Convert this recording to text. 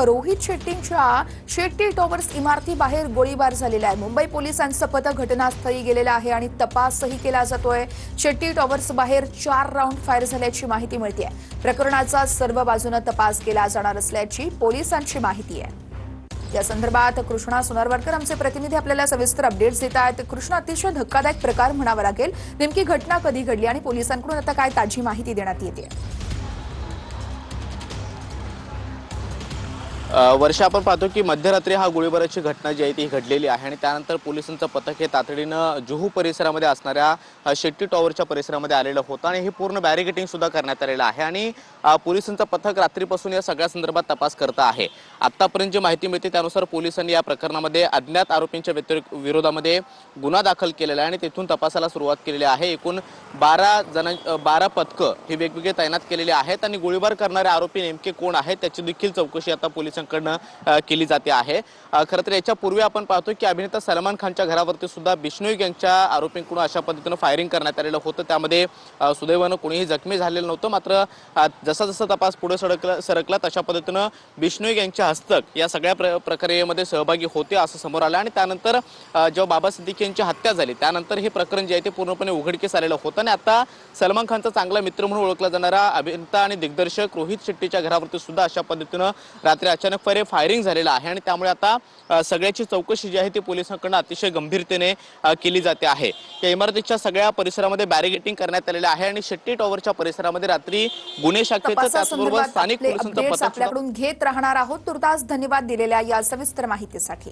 Rohit शेट्टींच्या Shetty towers इमारतीबाहेर गोळीबार झालेला आहे। मुंबई पोलिसांचं पथक घटनास्थळी गेलेलं आहे आणि तपासही केला जातोय। शेट्टी टॉवर्स बाहेर 4 राऊंड फायर झाल्याची माहिती मिळते आहे। प्रकरणाचा सर्व बाजूने तपास केला जाणार असल्याची पोलिसांची माहिती आहे। या संदर्भात कृष्णा सोनारवाडकर आमचे प्रतिनिधी आपल्याला सविस्तर अपडेट्स देत आहेत। कृष्णा, अतिशय धक्कादायक प्रकार म्हणावा लागेल। नेमकी घटना कधी घडली आणि पोलिसांकडून आता काय ताजी माहिती देण्यात येते? वर्षा, आपण पाहतो की मध्यरात्री हा गोळीबाराची घटना जी आहे ती घडलेली आहे आणि त्यानंतर पोलिसांचं पथक हे तातडीनं जुहू परिसरामध्ये असणाऱ्या शेट्टी टॉवरच्या परिसरामध्ये आलेलं होतं आणि हे पूर्ण बॅरिकेटिंग सुद्धा करण्यात आलेलं आहे आणि पोलिसांचं पथक रात्रीपासून या सगळ्या संदर्भात तपास करत आहे। आतापर्यंत जी माहिती मिळते त्यानुसार पोलिसांनी या प्रकरणामध्ये अज्ञात आरोपींच्या विरोधामध्ये गुन्हा दाखल केलेला आहे आणि तिथून तपासाला सुरुवात केलेली आहे। एकूण 12 पथकं ही वेगवेगळे तैनात केलेली आहेत आणि गोळीबार करणारे आरोपी नेमके कोण आहेत त्याची देखील चौकशी आता पोलिसांकडून केली जाते आहे। खरं तर याच्यापूर्वी आपण पाहतो की अभिनेता सलमान खानच्या घरावरती सुद्धा बिश्नोई गँगच्या आरोपींकडून अशा पद्धतीनं फायरिंग करण्यात आलेलं होतं। त्यामध्ये सुदैवानं कोणीही जखमी झालेलं नव्हतं। मात्र जसा जसा तपास पुढे सरकला तशा पद्धतीनं बिश्नोई गँगचे हस्तक या सगळ्या प्रक्रियेमध्ये सहभागी होते असं समोर आलं आणि त्यानंतर जेव्हा बाबा सिद्दीकी यांची हत्या झाली त्यानंतर हे प्रकरण जे आहे ते पूर्णपणे उघडकीस आलेलं होतं आणि आता सलमान खानचा चांगला मित्र म्हणून ओळखला जाणारा अभिनेता आणि दिग्दर्शक रोहित शेट्टीच्या घरावरती सुद्धा अशा पद्धतीनं रात्री अचानक फायरिंग झालेलं आहे आणि त्यामुळे आता सगळ्याची चौकशी जी आहे ती पोलिसांकडून अतिशय गंभीरतेने केली जाते आहे। या इमारतीच्या सगळ्या परिसरामध्ये बॅरिकेटिंग करण्यात आलेलं आहे आणि शेट्टी टॉवरच्या परिसरामध्ये रात्री गुन्हे शाखेचं त्याचबरोबर स्थानिक पोलिसांचं पथक आपल्याकडून घेत राहणार आहोत। तुर्तास धन्यवाद दिलेल्या या सविस्तर माहितीसाठी।